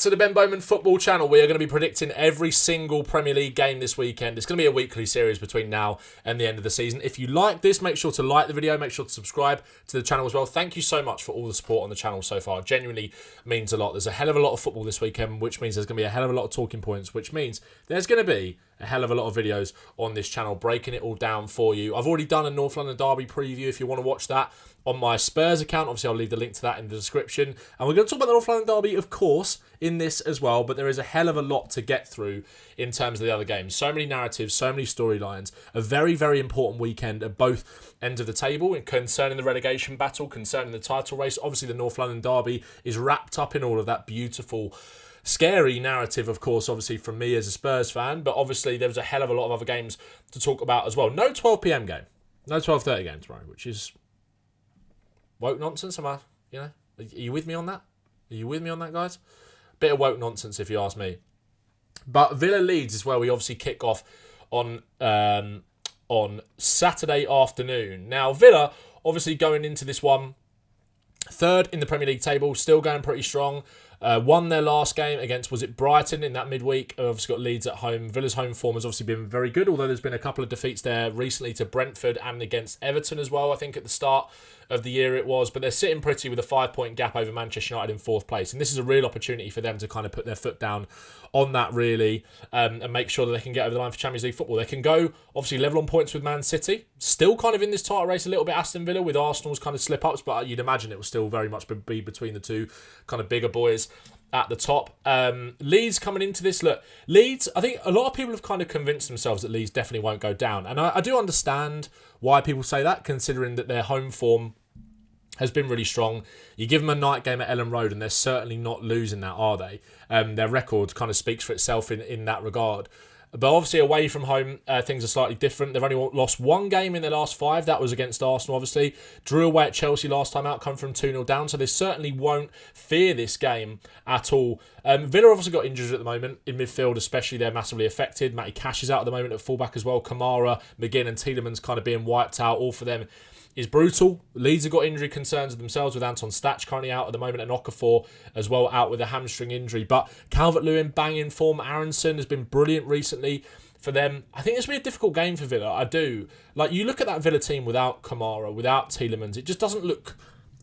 to the Ben Bowman Football Channel. We are going to be predicting every single Premier League game this weekend. It's going to be a weekly series between now and the end of the season. If you like this, make sure to like the video. Make sure to subscribe to the channel as well. Thank you so much for all the support on the channel so far. It genuinely means a lot. There's a hell of a lot of football this weekend, which means there's going to be a hell of a lot of talking points, which means there's going to be a hell of a lot of videos on this channel breaking it all down for you. I've already done a North London Derby preview if you want to watch that on my Spurs account. Obviously, I'll leave the link to that in the description. And we're going to talk about the North London Derby, of course, in this as well. But there is a hell of a lot to get through in terms of the other games. So many narratives, so many storylines. A very, very important weekend at both ends of the table concerning the relegation battle, concerning the title race. Obviously, the North London Derby is wrapped up in all of that beautiful, scary narrative, of course, obviously from me as a Spurs fan. But obviously, there was a hell of a lot of other games to talk about as well. No 12 p.m. game. No 12:30 game tomorrow, which is woke nonsense. Are you with me on that? Are you with me on that, guys? Bit of woke nonsense, if you ask me. But Villa Leeds is where we obviously kick off on Saturday afternoon. Now, Villa obviously going into this one third in the Premier League table, still going pretty strong. Won their last game against, was it Brighton in that midweek? Obviously got Leeds at home. Villa's home form has obviously been very good, although there's been a couple of defeats there recently to Brentford and against Everton as well, I think at the start of the year it was. But they're sitting pretty with a 5-point gap over Manchester United in fourth place. And this is a real opportunity for them to kind of put their foot down on that, really, and make sure that they can get over the line for Champions League football. They can go, obviously, level on points with Man City. Still kind of in this title race a little bit, Aston Villa, with Arsenal's kind of slip-ups, but you'd imagine it will still very much be between the two kind of bigger boys at the top. Leeds coming into this, look, Leeds, I think a lot of people have kind of convinced themselves that Leeds definitely won't go down. And I do understand why people say that, considering that their home form has been really strong. You give them a night game at Ellen Road and they're certainly not losing that, are they? Their record kind of speaks for itself in that regard. But obviously away from home, things are slightly different. They've only lost one game in their last 5. That was against Arsenal, obviously. Drew away at Chelsea last time out, come from 2-0 down. So they certainly won't fear this game at all. Villa obviously got injuries at the moment. In midfield especially, they're massively affected. Matty Cash is out at the moment at fullback as well. Kamara, McGinn and Tielemans kind of being wiped out. All for them is brutal. Leeds have got injury concerns themselves with Anton Stach currently out at the moment and Okafor as well out with a hamstring injury. But Calvert-Lewin banging form. Aronson has been brilliant recently for them. I think this will be a difficult game for Villa. I do. Like, you look at that Villa team without Kamara, without Tielemans, it just doesn't look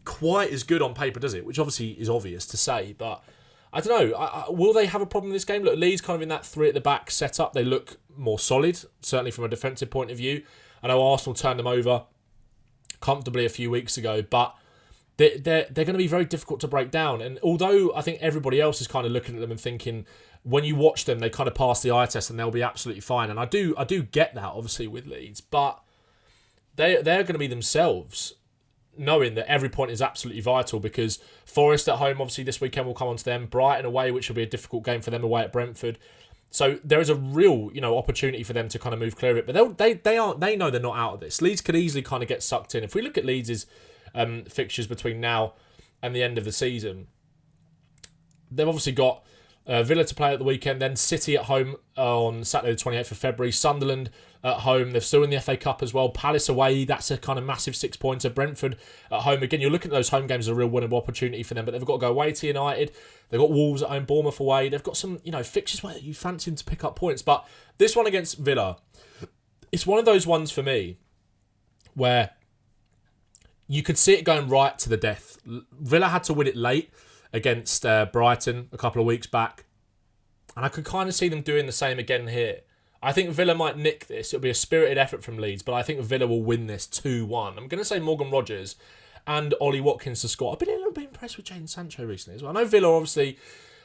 quite as good on paper, does it? Which obviously is obvious to say, but I don't know. Will they have a problem in this game? Look, Leeds kind of in that 3 at the back setup. They look more solid, certainly from a defensive point of view. I know Arsenal turned them over comfortably a few weeks ago, but they're going to be very difficult to break down. And although I think everybody else is kind of looking at them and thinking, when you watch them, they kind of pass the eye test and they'll be absolutely fine. And I do get that, obviously, with Leeds, but they're going to be themselves, knowing that every point is absolutely vital, because Forest at home, obviously, this weekend will come on to them. Brighton away, which will be a difficult game for them away at Brentford. So there is a real, opportunity for them to kind of move clear of it. But they know they're not out of this. Leeds could easily kind of get sucked in. If we look at Leeds' fixtures between now and the end of the season, they've obviously got Villa to play at the weekend, then City at home on Saturday the 28th of February, Sunderland at home, they're still in the FA Cup as well, Palace away, that's a kind of massive 6-pointer, Brentford at home, again, you're looking at those home games as a real winnable opportunity for them, but they've got to go away to United, they've got Wolves at home, Bournemouth away, they've got some, fixtures where you fancy them to pick up points, but this one against Villa, it's one of those ones for me where you could see it going right to the death. Villa had to win it late against Brighton a couple of weeks back, and I could kind of see them doing the same again here. I think Villa might nick this. It'll be a spirited effort from Leeds, but I think Villa will win this 2-1. I'm going to say Morgan Rogers and Ollie Watkins to score. I've been a little bit impressed with Jadon Sancho recently as well. I know Villa obviously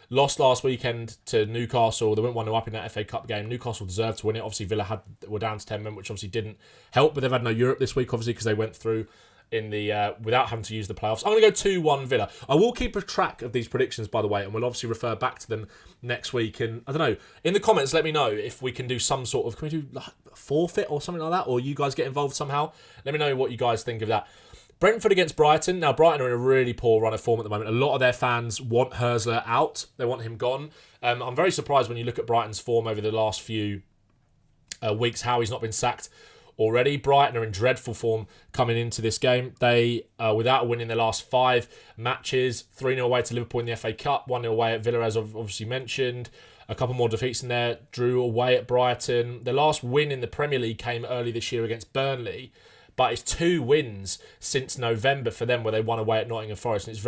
lost last weekend to Newcastle. They went 1-0 up in that FA Cup game. Newcastle deserved to win it. Obviously, Villa were down to 10 men, which obviously didn't help, but they've had no Europe this week, obviously, because they went through in the without having to use the playoffs. I'm going to go 2-1 Villa. I will keep a track of these predictions, by the way, and we'll obviously refer back to them next week. And I don't know, in the comments, let me know if we can do some sort of, can we do like a forfeit or something like that, or you guys get involved somehow? Let me know what you guys think of that. Brentford against Brighton. Now, Brighton are in a really poor run of form at the moment. A lot of their fans want Herzler out. They want him gone. I'm very surprised when you look at Brighton's form over the last few weeks, how he's not been sacked already. Brighton are in dreadful form coming into this game. They, without winning their last 5 matches, 3-0 away to Liverpool in the FA Cup, 1-0 away at Villa, as I've obviously mentioned. A couple more defeats in there. Drew away at Brighton. Their last win in the Premier League came early this year against Burnley. But it's 2 wins since November for them, where they won away at Nottingham Forest, and it's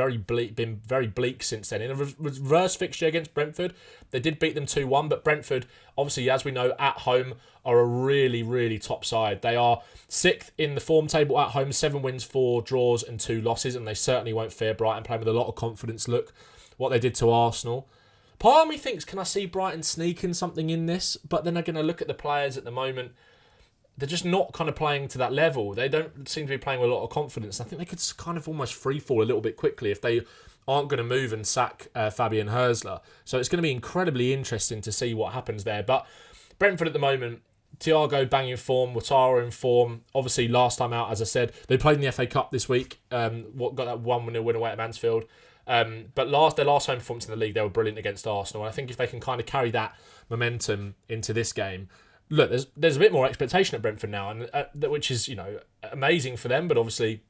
been very bleak since then. In a reverse fixture against Brentford, they did beat them 2-1, but Brentford, obviously, as we know, at home, are a really, really top side. They are 6th in the form table at home, 7 wins, 4 draws and 2 losses, and they certainly won't fear Brighton, playing with a lot of confidence. Look what they did to Arsenal. Part of me thinks, can I see Brighton sneaking something in this? But then I'm going to look at the players at the moment. They're just not kind of playing to that level. They don't seem to be playing with a lot of confidence. I think they could kind of almost free fall a little bit quickly if they aren't going to move and sack Fabian Herzler. So it's going to be incredibly interesting to see what happens there. But Brentford at the moment, Thiago banging form, Ouattara in form. Obviously, last time out, as I said, they played in the FA Cup this week. Got that 1-0 win away at Mansfield. But their last home performance in the league, they were brilliant against Arsenal. And I think if they can kind of carry that momentum into this game, look, there's a bit more expectation at Brentford now, and which is, amazing for them, but obviously,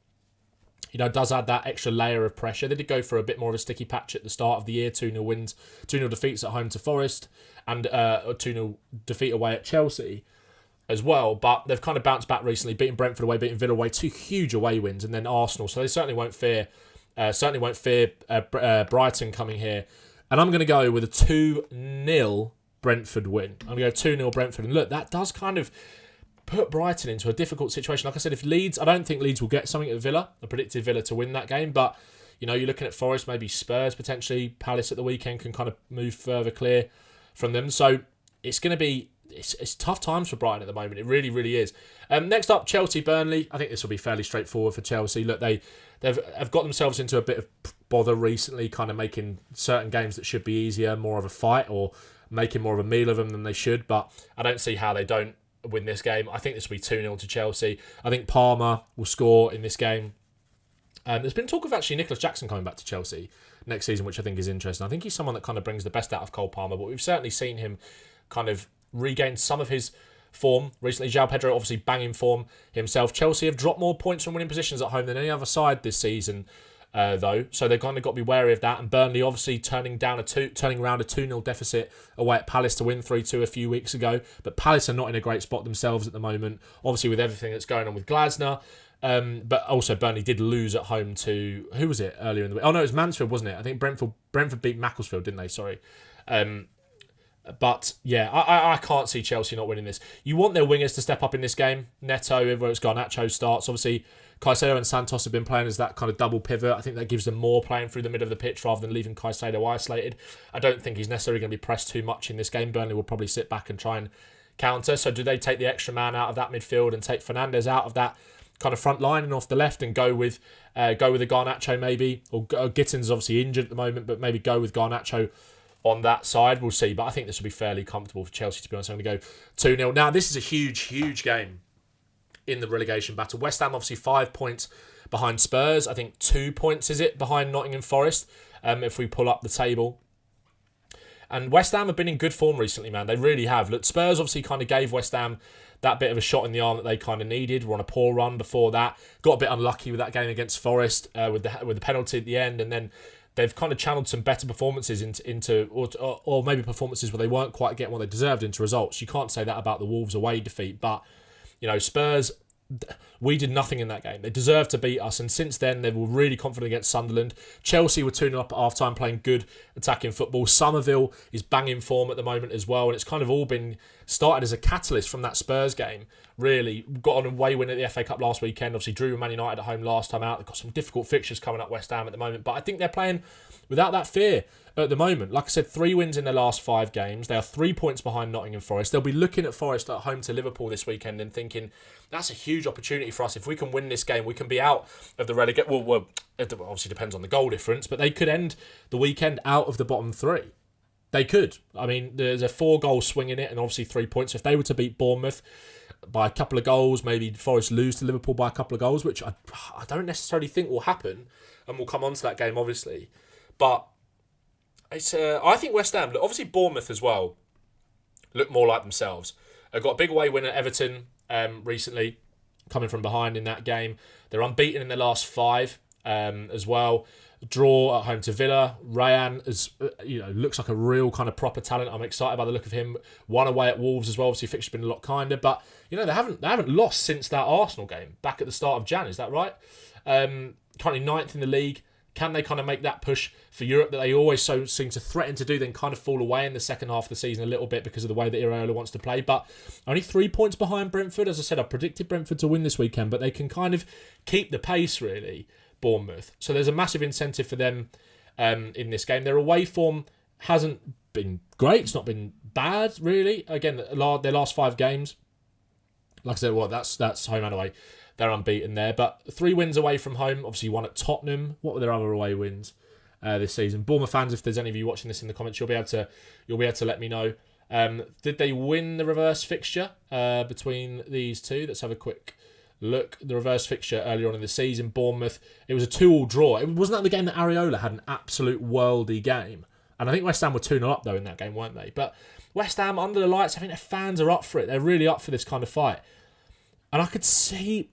does add that extra layer of pressure. They did go for a bit more of a sticky patch at the start of the year, 2-0 wins, 2-0 defeats at home to Forest, and a 2-0 defeat away at Chelsea as well, but they've kind of bounced back recently, beating Brentford away, beating Villa away, 2 huge away wins, and then Arsenal, so they certainly won't fear Brighton coming here. And I'm going to go with a 2-0 Brentford win. I'm going to go 2-0 Brentford. And look, that does kind of put Brighton into a difficult situation. Like I said, if Leeds, I don't think Leeds will get something at Villa. I predicted Villa to win that game. But, you're looking at Forest, maybe Spurs potentially. Palace at the weekend can kind of move further clear from them. So it's going to be, it's tough times for Brighton at the moment. It really, really is. Next up, Chelsea, Burnley. I think this will be fairly straightforward for Chelsea. Look, they've got themselves into a bit of bother recently, kind of making certain games that should be easier, more of a fight, or making more of a meal of them than they should, but I don't see how they don't win this game. I think this will be 2-0 to Chelsea. I think Palmer will score in this game. There's been talk of actually Nicholas Jackson coming back to Chelsea next season, which I think is interesting. I think he's someone that kind of brings the best out of Cole Palmer, but we've certainly seen him kind of regain some of his form recently. João Pedro obviously banging form himself. Chelsea have dropped more points from winning positions at home than any other side this season, though, so they've kind of got to be wary of that. And Burnley obviously turning around a 2-0 deficit away at Palace to win 3-2 a few weeks ago. But Palace are not in a great spot themselves at the moment, obviously with everything that's going on with Glasner. But also Burnley did lose at home to, who was it earlier in the week? Oh no, it was Mansfield, wasn't it? I think Brentford beat Macclesfield, didn't they? Sorry. But yeah, I can't see Chelsea not winning this. You want their wingers to step up in this game. Neto, whether it's Garnacho starts. Obviously, Caicedo and Santos have been playing as that kind of double pivot. I think that gives them more playing through the middle of the pitch rather than leaving Caicedo isolated. I don't think he's necessarily going to be pressed too much in this game. Burnley will probably sit back and try and counter. So do they take the extra man out of that midfield and take Fernandes out of that kind of front line and off the left and go with a Garnacho maybe? Or Gittins is obviously injured at the moment, but maybe go with Garnacho on that side. We'll see. But I think this will be fairly comfortable for Chelsea, to be honest. I'm going to go 2-0. Now, this is a huge, huge game in the relegation battle. West Ham obviously 5 points behind Spurs. I think 2 points, is it, behind Nottingham Forest, if we pull up the table. And West Ham have been in good form recently, man. They really have. Look, Spurs obviously kind of gave West Ham that bit of a shot in the arm that they kind of needed. Were on a poor run before that. Got a bit unlucky with that game against Forest with the penalty at the end, and then they've kind of channeled some better performances into or maybe performances where they weren't quite getting what they deserved into results. You can't say that about the Wolves away defeat, but Spurs, we did nothing in that game. They deserved to beat us, and since then they were really confident against Sunderland. Chelsea were 2-0 up at half-time, playing good attacking football. Somerville is banging form at the moment as well, and it's kind of all been started as a catalyst from that Spurs game. Really got on a away win at the FA Cup last weekend. Obviously drew with Man United at home last time out. They've got some difficult fixtures coming up West Ham at the moment, but I think they're playing without that fear at the moment. Like I said, 3 wins in their last 5 games. They are 3 points behind Nottingham Forest. They'll be looking at Forest at home to Liverpool this weekend and thinking, that's a huge opportunity for us. If we can win this game, we can be out of the relegation. Well, it obviously depends on the goal difference, but they could end the weekend out of the bottom 3. They could. I mean, there's a 4-goal swing in it and obviously 3 points. If they were to beat Bournemouth by a couple of goals, maybe Forest lose to Liverpool by a couple of goals, which I don't necessarily think will happen, and we'll come on to that game, obviously. But it's I think West Ham, obviously Bournemouth as well, look more like themselves. They've got a big away win at Everton recently, coming from behind in that game. They're unbeaten in their last 5 as well. Draw at home to Villa. Rayan is, looks like a real kind of proper talent. I'm excited by the look of him. One away at Wolves as well. Obviously, fixture's been a lot kinder, but they haven't lost since that Arsenal game back at the start of Jan. Is that right? Currently 9th in the league. Can they kind of make that push for Europe that they always so seem to threaten to do, then kind of fall away in the second half of the season a little bit because of the way that Iraola wants to play? But only 3 points behind Brentford. As I said, I predicted Brentford to win this weekend, but they can kind of keep the pace, really, Bournemouth. So there's a massive incentive for them in this game. Their away form hasn't been great. It's not been bad, really. Again, their last 5 games, like I said, that's home and away. They're unbeaten there, but 3 wins away from home. Obviously, 1 at Tottenham. What were their other away wins this season? Bournemouth fans, if there's any of you watching this in the comments, you'll be able to let me know. Did they win the reverse fixture between these two? Let's have a quick look. The reverse fixture earlier on in the season, Bournemouth. It was a 2-2 draw. It wasn't that the game that Areola had an absolute worldy game, and I think West Ham were 2-0 up though in that game, weren't they? But West Ham under the lights, I think their fans are up for it. They're really up for this kind of fight, and I could see.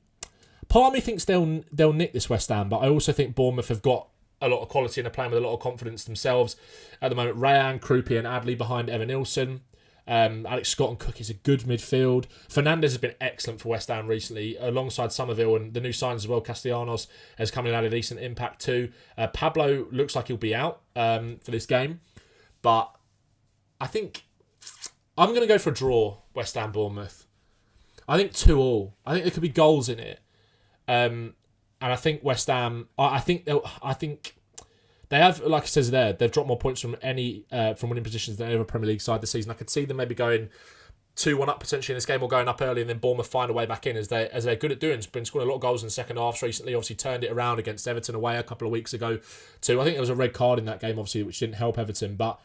Part of me thinks they'll nick this West Ham, but I also think Bournemouth have got a lot of quality and are playing with a lot of confidence themselves at the moment. Rayan, Krupi and Adley behind Evan Nilsson. Alex Scott and Cook is a good midfield. Fernandes has been excellent for West Ham recently, alongside Somerville and the new signs as well. Castellanos has come in and had a decent impact too. Pablo looks like he'll be out for this game, but I think I'm going to go for a draw, West Ham Bournemouth. I think 2-2. I think there could be goals in it. And I think West Ham. I think they have, like it says there, they've dropped more points from winning positions than any other Premier League side this season. I could see them maybe going 2-1 up potentially in this game, or going up early and then Bournemouth find a way back in as they're good at doing. Been scoring a lot of goals in the second halves recently. Obviously turned it around against Everton away a couple of weeks ago too. I think there was a red card in that game, obviously, which didn't help Everton, but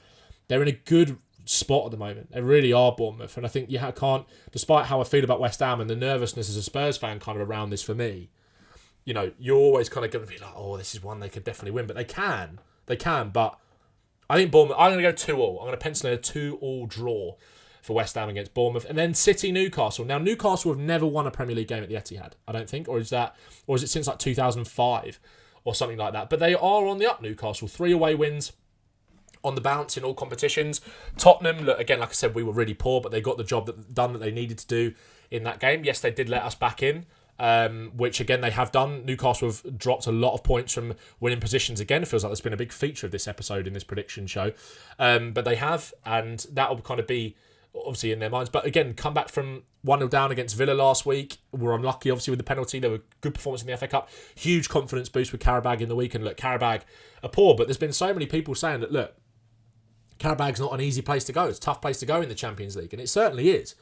they're in a good spot at the moment. They really are, Bournemouth, and I think you can't, despite how I feel about West Ham and the nervousness as a Spurs fan kind of around this for me. You're always kind of going to be like, oh, this is one they could definitely win. But they can, but I think Bournemouth, I'm going to go 2-2. I'm going to pencil in a 2-2 draw for West Ham against Bournemouth. And then City, Newcastle. Now, Newcastle have never won a Premier League game at the Etihad, I don't think. Or is it since like 2005 or something like that? But they are on the up, Newcastle. 3 away wins on the bounce in all competitions. Tottenham, look, again, like I said, we were really poor, but they got the job done that they needed to do in that game. Yes, they did let us back in. Which again they have done. Newcastle have dropped a lot of points from winning positions again. It feels like there's been a big feature of this episode in this prediction show, but they have, and that will kind of be obviously in their minds. But again, come back from 1-0 down against Villa last week. Were unlucky obviously with the penalty. There were good performance in the FA Cup. Huge confidence boost with Karabag in the week. And look, Karabag are poor, but there's been so many people saying that look, Karabag's not an easy place to go. It's a tough place to go in the Champions League, and it certainly is.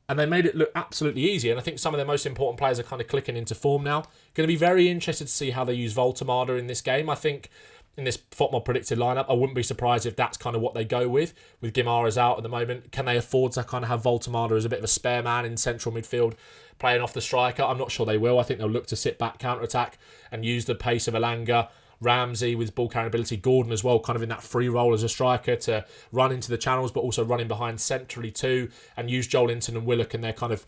And they made it look absolutely easy. And I think some of their most important players are kind of clicking into form now. Going to be very interested to see how they use Voltemada in this game. I think in this FOTMOB predicted lineup, I wouldn't be surprised if that's kind of what they go with Guimaraes out at the moment. Can they afford to kind of have Voltemada as a bit of a spare man in central midfield, playing off the striker? I'm not sure they will. I think they'll look to sit back, counter-attack, and use the pace of Elanga. Ramsey with ball carrying ability, Gordon as well, kind of in that free role as a striker to run into the channels, but also running behind centrally too, and use Joel Linton and Willock and their kind of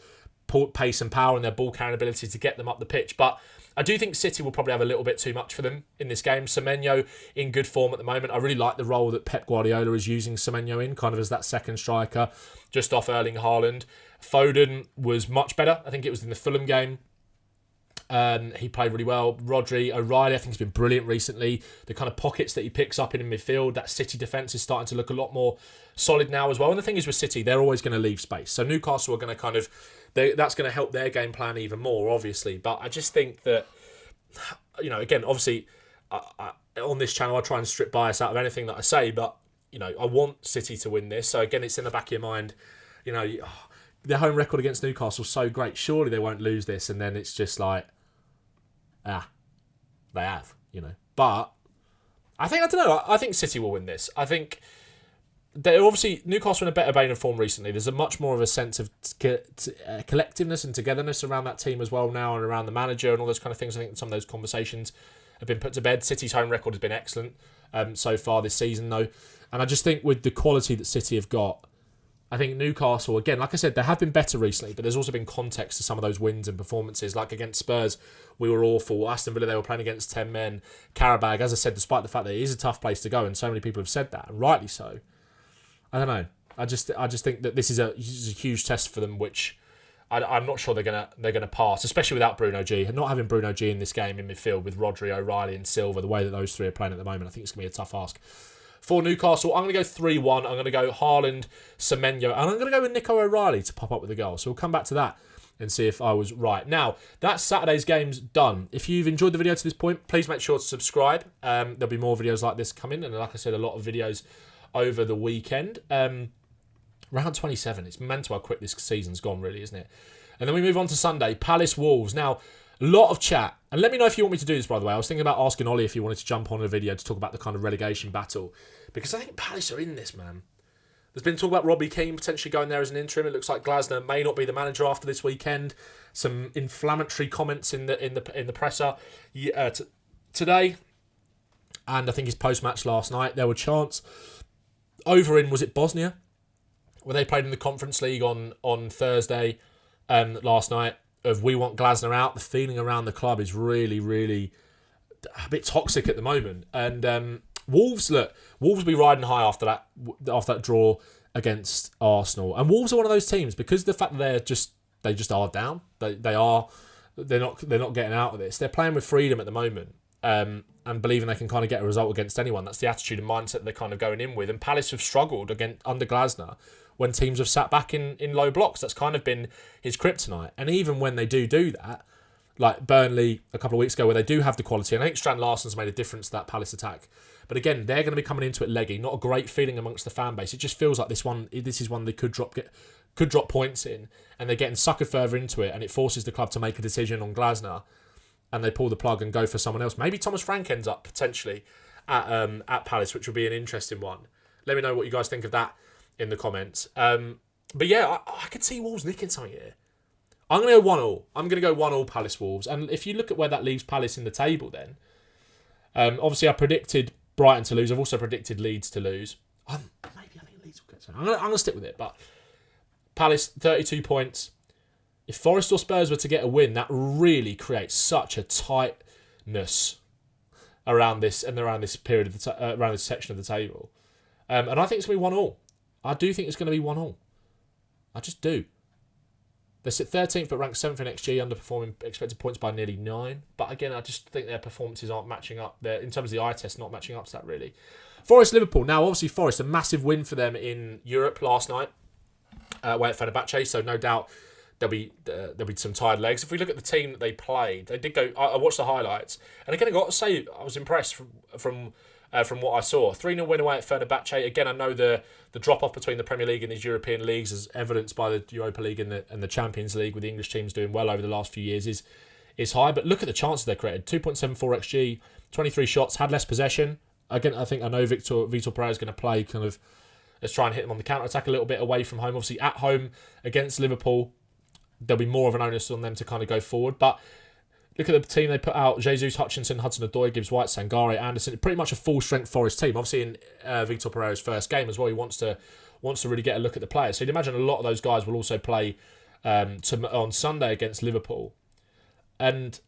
pace and power and their ball carrying ability to get them up the pitch. But I do think City will probably have a little bit too much for them in this game. Semenyo in good form at the moment. I really like the role that Pep Guardiola is using Semenyo in, kind of as that second striker, just off Erling Haaland. Foden was much better. I think it was in the Fulham game. He played really well. Rodri, O'Reilly, I think he's been brilliant recently. The kind of pockets that he picks up in midfield, that City defence is starting to look a lot more solid now as well. And the thing is with City, they're always going to leave space. So Newcastle are going to kind of, that's going to help their game plan even more, obviously. But I just think that, again, obviously, on this channel, I try and strip bias out of anything that I say. But, I want City to win this. So again, it's in the back of your mind, their home record against Newcastle is so great. Surely they won't lose this. And then it's just like, they have, But I don't know. I think City will win this. I think they're obviously Newcastle in a better vein of form recently. There's a much more of a sense of collectiveness and togetherness around that team as well now, and around the manager and all those kind of things. I think some of those conversations have been put to bed. City's home record has been excellent so far this season, though, and I just think with the quality that City have got, I think Newcastle, again, like I said, they have been better recently, but there's also been context to some of those wins and performances. Like against Spurs, we were awful. Aston Villa, they were playing against 10 men. Qarabag, as I said, despite the fact that it is a tough place to go, and so many people have said that, and rightly so. I don't know. I just think that this is a huge test for them, which I'm not sure they're gonna pass, especially without Bruno G. Not having Bruno G in this game in midfield with Rodri, O'Reilly, and Silva, the way that those three are playing at the moment, I think it's gonna be a tough ask. For Newcastle, I'm going to go 3-1. I'm going to go Haaland, Semenyo, and I'm going to go with Nico O'Reilly to pop up with a goal. So we'll come back to that and see if I was right. Now, that's Saturday's games done. If you've enjoyed the video to this point, please make sure to subscribe. There'll be more videos like this coming, and like I said, a lot of videos over the weekend. Round 27. It's mental how quick this season's gone, really, isn't it? And then we move on to Sunday, Palace Wolves. Now, a lot of chat. And let me know if you want me to do this, by the way. I was thinking about asking Ollie if he wanted to jump on a video to talk about the kind of relegation battle. Because I think Palace are in this, man. There's been talk about Robbie Keane potentially going there as an interim. It looks like Glasner may not be the manager after this weekend. Some inflammatory comments in the presser today. And I think his post-match last night, there were chants over in, was it Bosnia? Where they played in the Conference League on Thursday last night. Of we want Glasner out. The feeling around the club is really, really a bit toxic at the moment. And Wolves will be riding high after that draw against Arsenal. And Wolves are one of those teams, because of the fact that they just are down. They're not getting out of this. They're playing with freedom at the moment. And believing they can kind of get a result against anyone. That's the attitude and mindset they're kind of going in with. And Palace have struggled under Glasner when teams have sat back in low blocks. That's kind of been his kryptonite. And even when they do that, like Burnley a couple of weeks ago, where they do have the quality, and I think Strand Larsen's made a difference to that Palace attack. But again, they're going to be coming into it leggy. Not a great feeling amongst the fan base. It just feels like this is one they could drop points in, and they're getting suckered further into it, and it forces the club to make a decision on Glasner, and they pull the plug and go for someone else. Maybe Thomas Frank ends up potentially at Palace, which will be an interesting one. Let me know what you guys think of that in the comments. But yeah, I could see Wolves nicking something here. I'm going to go 1-1. I'm going to go 1-1 Palace Wolves. And if you look at where that leaves Palace in the table then, obviously I predicted Brighton to lose. I've also predicted Leeds to lose. I think Leeds will get something. I'm going to stick with it. But Palace, 32 points. If Forest or Spurs were to get a win, that really creates such a tightness around this period of around this section of the table. And I think it's going to be 1-1. I do think it's going to be 1-1. I just do. They sit 13th but ranked 7th in XG, underperforming expected points by nearly 9. But again, I just think their performances aren't matching up. In terms of the eye test, not matching up to that really. Forest Liverpool. Now, obviously, Forest, a massive win for them in Europe last night away at Fenerbahce. So no doubt there'll be some tired legs. If we look at the team that they played, they did go. I watched the highlights, and again, I got to say, I was impressed from what I saw. 3-0 win away at Fenerbahce. Again, I know the drop-off between the Premier League and these European leagues, as evidenced by the Europa League and the Champions League, with the English teams doing well over the last few years, is high. But look at the chances they created. 2.74 XG, 23 shots, had less possession. Again, I know Vitor Pereira is going to play kind of, let's try and hit them on the counter-attack a little bit away from home. Obviously, at home against Liverpool, there'll be more of an onus on them to kind of go forward. But look at the team they put out. Jesus, Hutchinson, Hudson-Odoi, Gibbs-White, Sangare, Anderson. Pretty much a full-strength Forest team. Obviously, in Vitor Pereira's first game as well, he wants to really get a look at the players. So you'd imagine a lot of those guys will also play on Sunday against Liverpool. And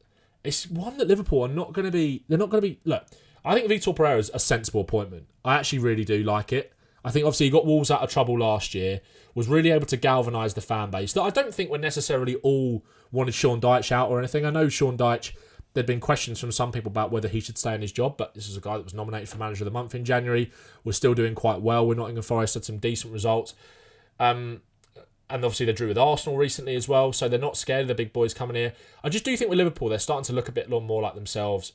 it's one that Liverpool are not going to be... They're not going to be... Look, I think Vitor Pereira's a sensible appointment. I actually really do like it. I think obviously he got Wolves out of trouble last year, was really able to galvanise the fan base that I don't think were necessarily all wanted Sean Dyche out or anything. I know Sean Dyche, there'd been questions from some people about whether he should stay in his job, but this is a guy that was nominated for Manager of the Month in January, was still doing quite well with Nottingham Forest, had some decent results. And obviously they drew with Arsenal recently as well, so they're not scared of the big boys coming here. I just do think with Liverpool, they're starting to look a bit more like themselves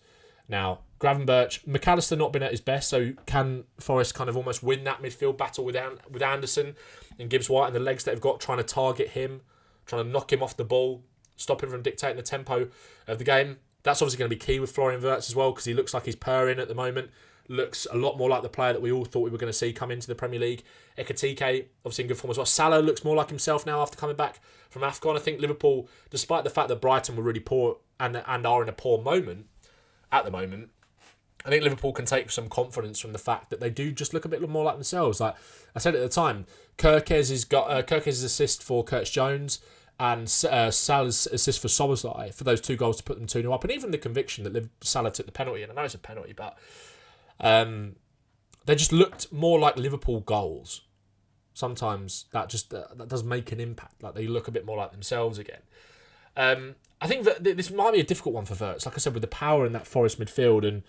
now. Gravenberch, McAllister not been at his best, so can Forest kind of almost win that midfield battle with Anderson and Gibbs-White and the legs that they've got, trying to target him, trying to knock him off the ball, stop him from dictating the tempo of the game. That's obviously going to be key with Florian Wirtz as well, because he looks like he's purring at the moment. Looks a lot more like the player that we all thought we were going to see come into the Premier League. Ekitike, obviously in good form as well. Salah looks more like himself now after coming back from AFCON. I think Liverpool, despite the fact that Brighton were really poor and are in a poor moment at the moment, I think Liverpool can take some confidence from the fact that they do just look a bit more like themselves. Like I said at the time, Kirkes got Kirkes' assist for Curtis Jones and Salah's assist for Szoboszlai for those 2 goals to put them 2-0 up, and even the conviction that Salah took the penalty, and I know it's a penalty, but they just looked more like Liverpool goals. Sometimes that just that does make an impact. Like they look a bit more like themselves again. I think that this might be a difficult one for Wirtz. Like I said, with the power in that Forest midfield and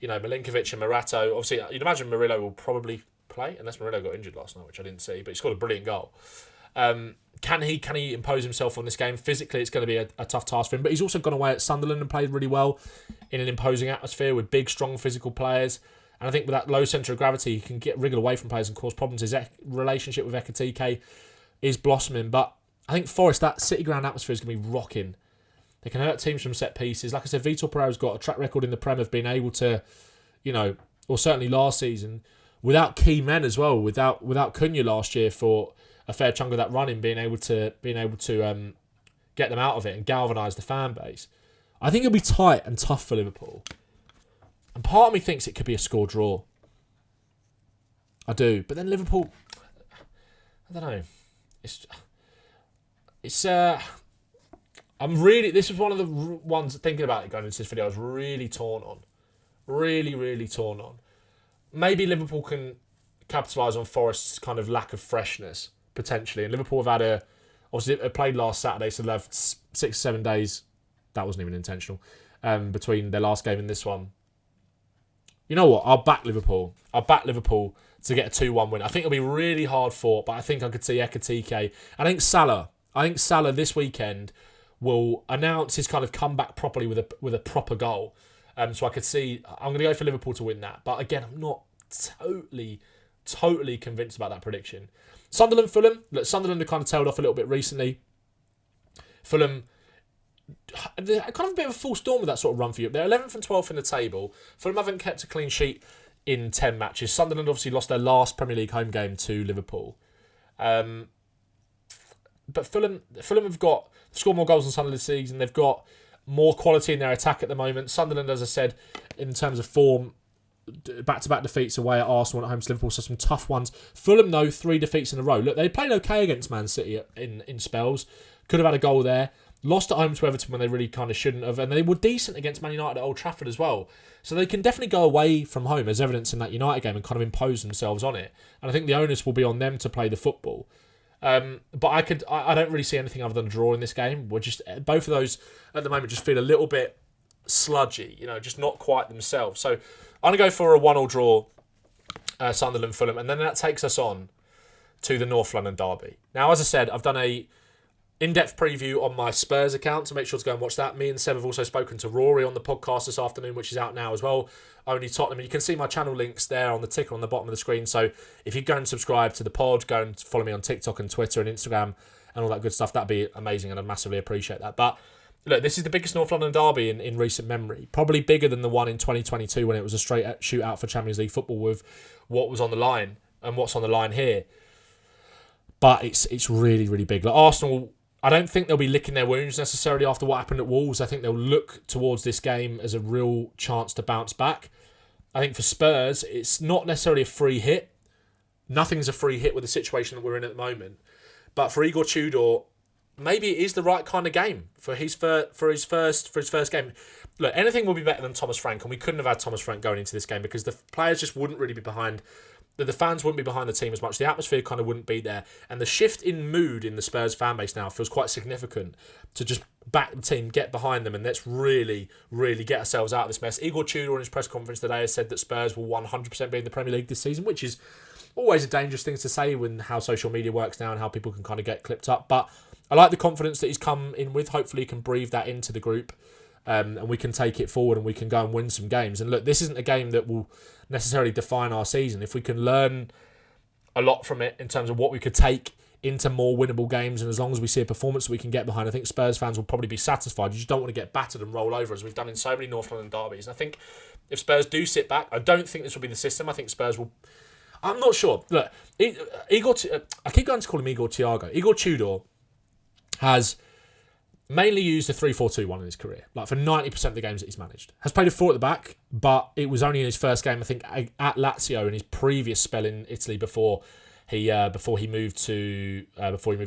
Milinkovic and Morato. Obviously, you'd imagine Murillo will probably play unless Murillo got injured last night, which I didn't see, but he scored a brilliant goal. Can he impose himself on this game? Physically, it's going to be a tough task for him, but he's also gone away at Sunderland and played really well in an imposing atmosphere with big, strong physical players. And I think with that low centre of gravity, he can get wriggled away from players and cause problems. His relationship with Ekitike is blossoming, but I think Forest, that City ground atmosphere is going to be rocking. They can hurt teams from set pieces. Like I said, Vitor Pereira's got a track record in the Prem of being able to, or certainly last season, without key men as well, without Cunha last year for a fair chunk of that running, being able to get them out of it and galvanise the fan base. I think it'll be tight and tough for Liverpool. And part of me thinks it could be a score draw. I do. But then Liverpool, I don't know. This was one of the ones thinking about it going into this video I was really torn on. Really, really torn on. Maybe Liverpool can capitalise on Forest's kind of lack of freshness, potentially. And Liverpool have had obviously they played last Saturday, so they'll have 6-7 days. That wasn't even intentional. Between their last game and this one. You know what? I'll back Liverpool. To get a 2-1 win. I think it'll be really hard fought, but I think I could see Ekitike. I think Salah this weekend will announce his kind of comeback properly with a proper goal. So I could see, I'm going to go for Liverpool to win that. But again, I'm not totally convinced about that prediction. Sunderland, Fulham. Look, Sunderland have kind of tailed off a little bit recently. Fulham, they're kind of a bit of a full storm with that sort of run for you. They're 11th and 12th in the table. Fulham haven't kept a clean sheet in 10 matches. Sunderland obviously lost their last Premier League home game to Liverpool. But Fulham have scored more goals than Sunderland this season. They've got more quality in their attack at the moment. Sunderland, as I said, in terms of form, back-to-back defeats away at Arsenal and at home to Liverpool, so some tough ones. Fulham, though, 3 defeats in a row. Look, they played okay against Man City in spells. Could have had a goal there. Lost at home to Everton when they really kind of shouldn't have. And they were decent against Man United at Old Trafford as well. So they can definitely go away from home, as evidence in that United game, and kind of impose themselves on it. And I think the onus will be on them to play the football. But I don't really see anything other than a draw in this game. We're just, both of those at the moment just feel a little bit sludgy, just not quite themselves. So I'm going to go for a 1-1 draw, Sunderland, Fulham, and then that takes us on to the North London derby. Now, as I said, I've done a in-depth preview on my Spurs account, so make sure to go and watch that. Me and Seb have also spoken to Rory on the podcast this afternoon, which is out now as well. Only Tottenham. And you can see my channel links there on the ticker on the bottom of the screen. So if you go and subscribe to the pod, go and follow me on TikTok and Twitter and Instagram and all that good stuff, that'd be amazing, and I'd massively appreciate that. But look, this is the biggest North London derby in recent memory. Probably bigger than the one in 2022 when it was a straight shootout for Champions League football with what was on the line and what's on the line here. But it's really, really big. Like Arsenal, I don't think they'll be licking their wounds necessarily after what happened at Wolves. I think they'll look towards this game as a real chance to bounce back. I think for Spurs, it's not necessarily a free hit. Nothing's a free hit with the situation that we're in at the moment. But for Igor Tudor, maybe it is the right kind of game for his first game. Look, anything will be better than Thomas Frank, and we couldn't have had Thomas Frank going into this game because the players just wouldn't really be behind. The fans wouldn't be behind the team as much. The atmosphere kind of wouldn't be there. And the shift in mood in the Spurs fan base now feels quite significant to just back the team, get behind them, and let's really, really get ourselves out of this mess. Igor Tudor in his press conference today has said that Spurs will 100% be in the Premier League this season, which is always a dangerous thing to say when how social media works now and how people can kind of get clipped up. But I like the confidence that he's come in with. Hopefully he can breathe that into the group. And we can take it forward and we can go and win some games. And look, this isn't a game that will necessarily define our season. If we can learn a lot from it in terms of what we could take into more winnable games, and as long as we see a performance that we can get behind, I think Spurs fans will probably be satisfied. You just don't want to get battered and roll over as we've done in so many North London derbies. And I think if Spurs do sit back, I don't think this will be the system. I think Spurs will... I'm not sure. Look, I keep going to call him Igor Thiago. Igor Tudor has mainly used the 3-4-2-1 in his career. Like for 90% of the games that he's managed. Has played a 4 at the back, but it was only in his first game, I think, at Lazio in his previous spell in Italy before he moved to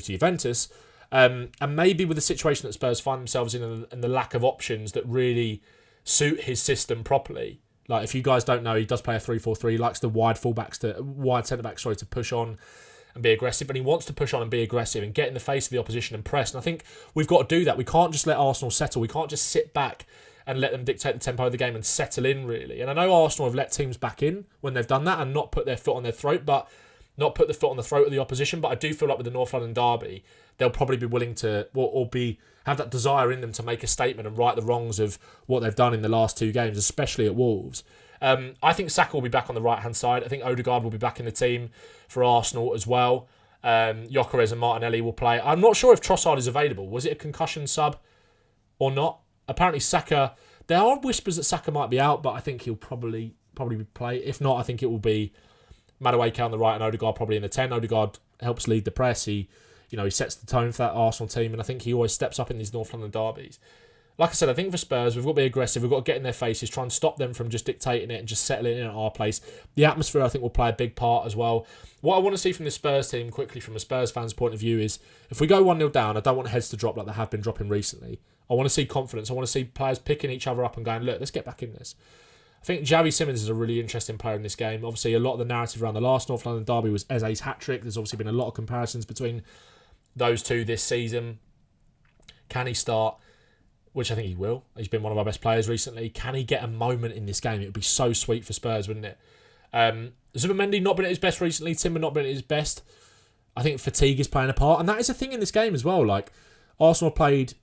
Juventus. And maybe with the situation that Spurs find themselves in and the lack of options that really suit his system properly. Like if you guys don't know, he does play a 3-4-3. He likes the wide centre backs to push on and be aggressive, and he wants to push on and be aggressive and get in the face of the opposition and press. And I think we've got to do that. We can't just let Arsenal settle. We can't just sit back and let them dictate the tempo of the game and settle in, really. And I know Arsenal have let teams back in when they've done that and not put their foot on their throat, not put the foot on the throat of the opposition. But I do feel like with the North London derby, they'll probably be willing to, have that desire in them to make a statement and right the wrongs of what they've done in the last 2 games, especially at Wolves. I think Saka will be back on the right-hand side. I think Odegaard will be back in the team for Arsenal as well. Gyökeres and Martinelli will play. I'm not sure if Trossard is available. Was it a concussion sub or not? Apparently Saka... There are whispers that Saka might be out, but I think he'll probably play. If not, I think it will be Madueke on the right and Odegaard probably in the 10. Odegaard helps lead the press. He sets the tone for that Arsenal team, and I think he always steps up in these North London derbies. Like I said, I think for Spurs, we've got to be aggressive. We've got to get in their faces, try and stop them from just dictating it and just settling in at our place. The atmosphere, I think, will play a big part as well. What I want to see from the Spurs team, quickly from a Spurs fan's point of view, is if we go 1-0 down, I don't want heads to drop like they have been dropping recently. I want to see confidence. I want to see players picking each other up and going, look, let's get back in this. I think Xavi Simons is a really interesting player in this game. Obviously, a lot of the narrative around the last North London derby was Eze's hat-trick. There's obviously been a lot of comparisons between those two this season. Can he start? Which I think he will. He's been one of our best players recently. Can he get a moment in this game? It would be so sweet for Spurs, wouldn't it? Zubimendi not been at his best recently. Timber not been at his best. I think fatigue is playing a part. And that is a thing in this game as well. Like, Arsenal played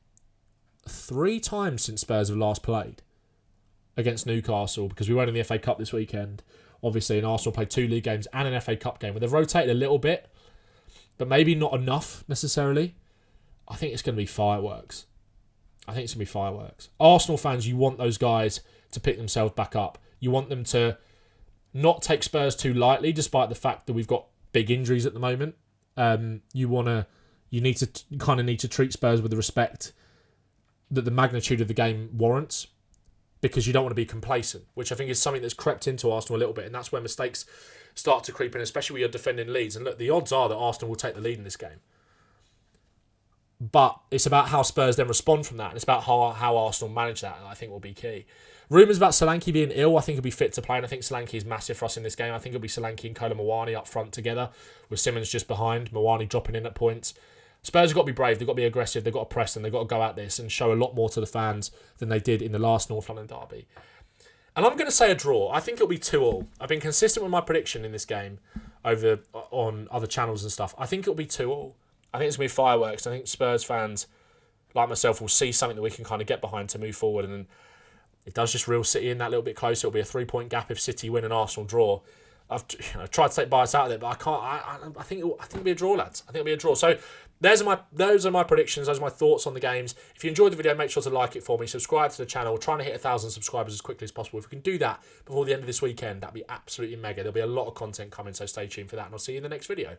3 times since Spurs have last played against Newcastle, because we went in the FA Cup this weekend, obviously, and Arsenal played 2 league games and an FA Cup game where they've rotated a little bit, but maybe not enough necessarily. I think it's going to be fireworks. Arsenal fans, you want those guys to pick themselves back up. You want them to not take Spurs too lightly, despite the fact that we've got big injuries at the moment. You need to treat Spurs with the respect that the magnitude of the game warrants, because you don't want to be complacent, which I think is something that's crept into Arsenal a little bit, and that's where mistakes start to creep in, especially when you're defending Leeds. And look, the odds are that Arsenal will take the lead in this game. But it's about how Spurs then respond from that, and it's about how Arsenal manage that, and I think will be key. Rumours about Solanke being ill, I think he'll be fit to play, and I think Solanke is massive for us in this game. I think it'll be Solanke and Kolo Muani up front together, with Simmons just behind, Muani dropping in at points. Spurs have got to be brave, they've got to be aggressive, they've got to press them, they've got to go at this and show a lot more to the fans than they did in the last North London derby. And I'm going to say a draw. I think it'll be 2-2. I've been consistent with my prediction in this game on other channels and stuff. I think it'll be 2-2. I think it's going to be fireworks. I think Spurs fans, like myself, will see something that we can kind of get behind to move forward. And it does just reel City in that little bit closer. It'll be a 3-point gap if City win and Arsenal draw. I've tried to take bias out of it, but I can't. I think it'll be a draw, lads. I think it'll be a draw. So those are my predictions. Those are my thoughts on the games. If you enjoyed the video, make sure to like it for me. Subscribe to the channel. We're trying to hit 1,000 subscribers as quickly as possible. If we can do that before the end of this weekend, that'd be absolutely mega. There'll be a lot of content coming, so stay tuned for that. And I'll see you in the next video.